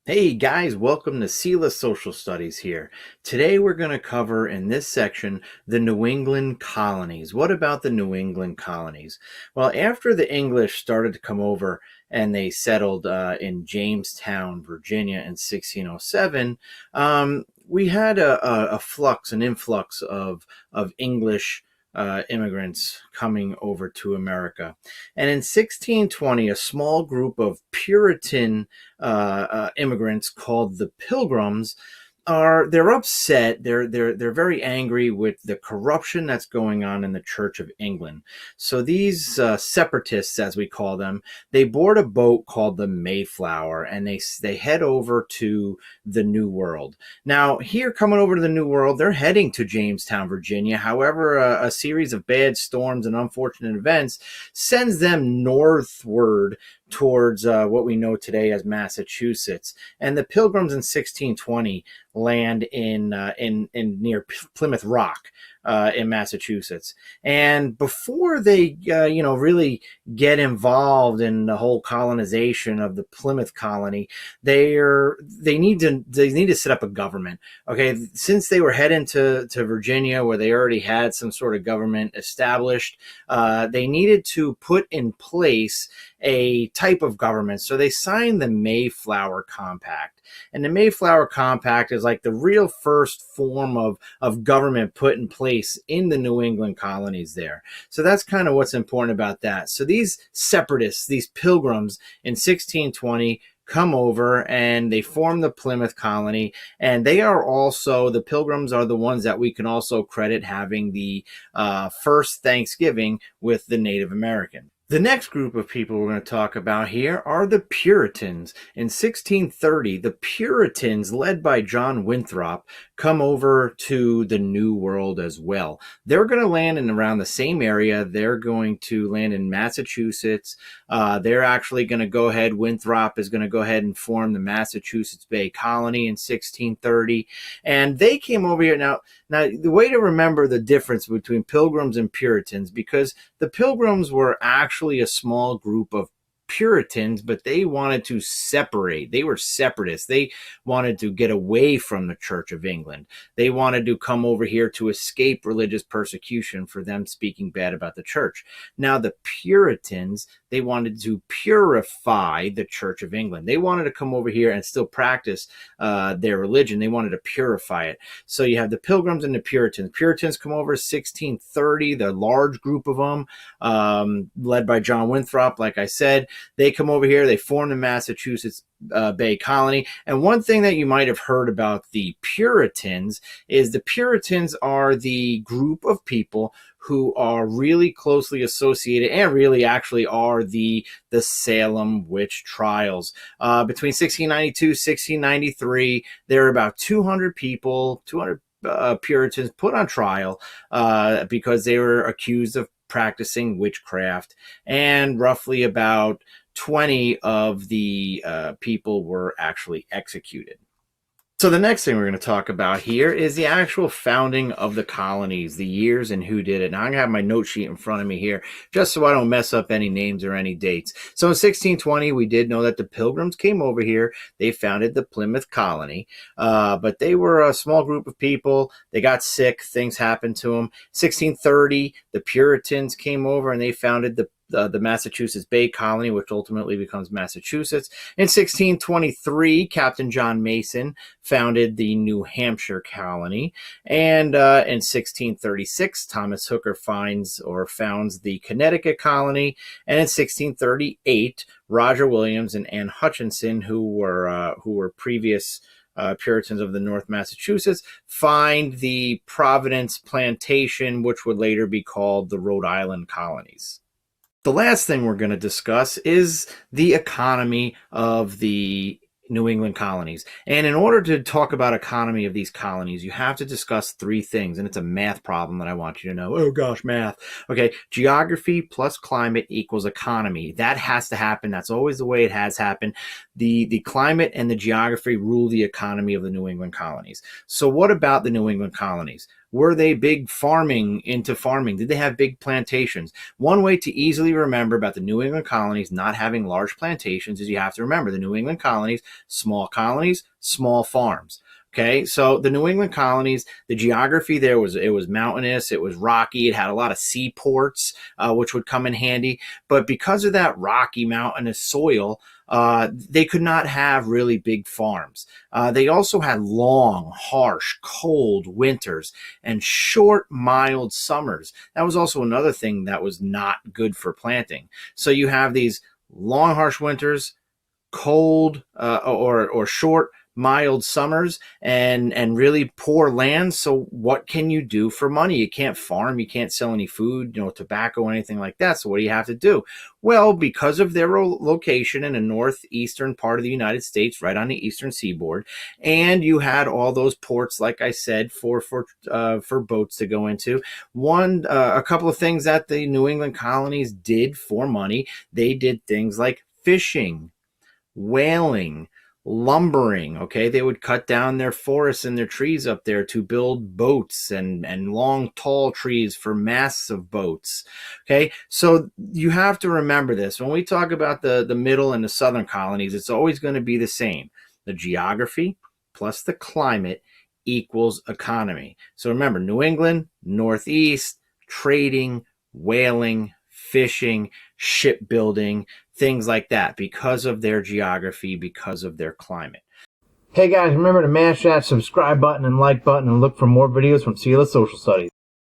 Hey guys, welcome to SELA Social Studies here. Today we're going to cover in this section the New England Colonies. What about the New England Colonies? Well, after the English started to come over and they settled in Jamestown, Virginia in 1607, we had an influx of English immigrants coming over to America. And in 1620, a small group of Puritan immigrants called the Pilgrims they're upset. They're very angry with the corruption that's going on in the Church of England. So these separatists, as we call them, they board a boat called the Mayflower, and they head over to the New World. Now, here coming over to the New World, they're heading to Jamestown, Virginia. However, a series of bad storms and unfortunate events sends them northward towards what we know today as Massachusetts. And the Pilgrims in 1620 land in near Plymouth Rock in Massachusetts. And before they really get involved in the whole colonization of the Plymouth colony, they need to set up a government. Okay, since they were heading to Virginia, where they already had some sort of government established, they needed to put in place a type of government. So they signed the Mayflower Compact. And the Mayflower Compact is like the real first form of government put in place in the New England colonies there. So that's kind of what's important about that. So these separatists, these Pilgrims in 1620, come over and they form the Plymouth colony. And the Pilgrims are the ones that we can also credit having the first Thanksgiving with the Native American. The next group of people we're going to talk about here are the Puritans. In 1630, the Puritans, led by John Winthrop, come over to the New World as well. They're going to land in around the same area. They're going to land in Massachusetts. They're actually going to go ahead. Winthrop is going to go ahead and form the Massachusetts Bay Colony in 1630. And they came over here. Now, the way to remember the difference between Pilgrims and Puritans, because the Pilgrims were actually a small group of Puritans, but they wanted to separate. They were separatists. They wanted to get away from the Church of England. They wanted to come over here to escape religious persecution for them speaking bad about the church. Now, the Puritans, they wanted to purify the Church of England. They wanted to come over here and still practice their religion. They wanted to purify it. So you have the Pilgrims and the Puritans. Puritans come over 1630, the large group of them, led by John Winthrop, like I said. They come over here, they form the Massachusetts Bay Colony. And one thing that you might have heard about the Puritans is the Puritans are the group of people who are really closely associated and really actually are the Salem witch trials. Between 1692 1693, there are about 200 people, 200 Puritans put on trial because they were accused of practicing witchcraft, and roughly about 20 of the people were actually executed. So the next thing we're going to talk about here is the actual founding of the colonies, the years and who did it. Now I'm going to have my note sheet in front of me here just so I don't mess up any names or any dates. So in 1620, we did know that the Pilgrims came over here. They founded the Plymouth colony, but they were a small group of people. They got sick. Things happened to them. 1630, the Puritans came over and they founded the Massachusetts Bay Colony, which ultimately becomes Massachusetts. In 1623, Captain John Mason founded the New Hampshire Colony. And in 1636, Thomas Hooker founds the Connecticut Colony. And in 1638, Roger Williams and Anne Hutchinson, who were previous Puritans of the North Massachusetts, find the Providence Plantation, which would later be called the Rhode Island Colonies. The last thing we're going to discuss is the economy of the New England colonies. And in order to talk about economy of these colonies, you have to discuss three things. And it's a math problem that I want you to know. Oh gosh, math. Okay. Geography plus climate equals economy. That has to happen. That's always the way it has happened. The climate and the geography rule the economy of the New England colonies. So what about the New England colonies? Were they big farming into farming? Did they have big plantations? One way to easily remember about the New England colonies not having large plantations is you have to remember the New England colonies, small farms. Okay, so the New England colonies, the geography there was mountainous, it was rocky, it had a lot of seaports, which would come in handy. But because of that rocky, mountainous soil, they could not have really big farms. They also had long, harsh, cold winters and short, mild summers. That was also another thing that was not good for planting. So you have these long, harsh winters, cold or short, mild summers, and really poor land. So what can you do for money? You can't farm, you can't sell any food, tobacco, anything like that. So what do you have to do? Well, because of their location in the northeastern part of the United States, right on the eastern seaboard, and you had all those ports, like I said, for boats to go into. A couple of things that the New England colonies did for money. They did things like fishing, whaling, lumbering. Okay, they would cut down their forests and their trees up there to build boats and long tall trees for masts of boats. Okay, so you have to remember this when we talk about the middle and the southern colonies. It's always going to be the same. The geography plus the climate equals economy. So remember, New England, northeast, trading, whaling, fishing, shipbuilding, things like that, because of their geography, because of their climate. Hey guys, remember to mash that subscribe button and like button and look for more videos from Sela Social Studies.